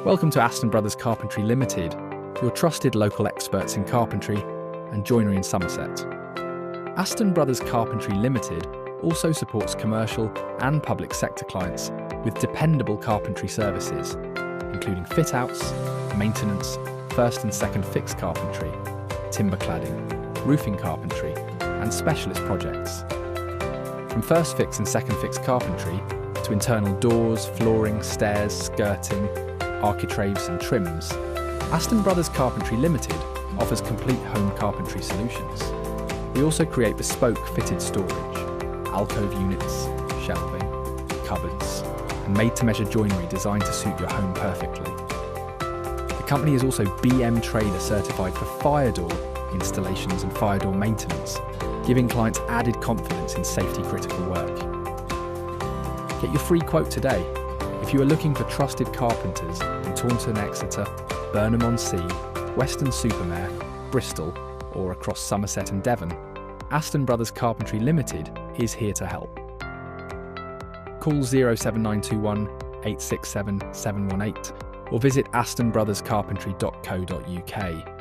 Welcome to Aston Brothers Carpentry Ltd, your trusted local experts in carpentry and joinery in Somerset. Aston Brothers Carpentry Ltd also supports commercial and public sector clients with dependable carpentry services, including fit-outs, maintenance, first and second fix carpentry, timber cladding, roofing carpentry, and specialist projects. From first fix and second fix carpentry to internal doors, flooring, stairs, skirting, architraves and trims, Aston Brothers Carpentry Ltd offers complete home carpentry solutions. We also create bespoke fitted storage, alcove units, shelving, cupboards, and made-to-measure joinery designed to suit your home perfectly. The company is also BM TRADA certified for fire door installations and fire door maintenance, giving clients added confidence in safety-critical work. Get your free quote today if you are looking for trusted carpenters in Taunton, Exeter, Burnham-on-Sea, Weston-super-Mare, Bristol, or across Somerset and Devon. Aston Brothers Carpentry Ltd is here to help. Call 07921 867 718 or visit astonbrotherscarpentry.co.uk.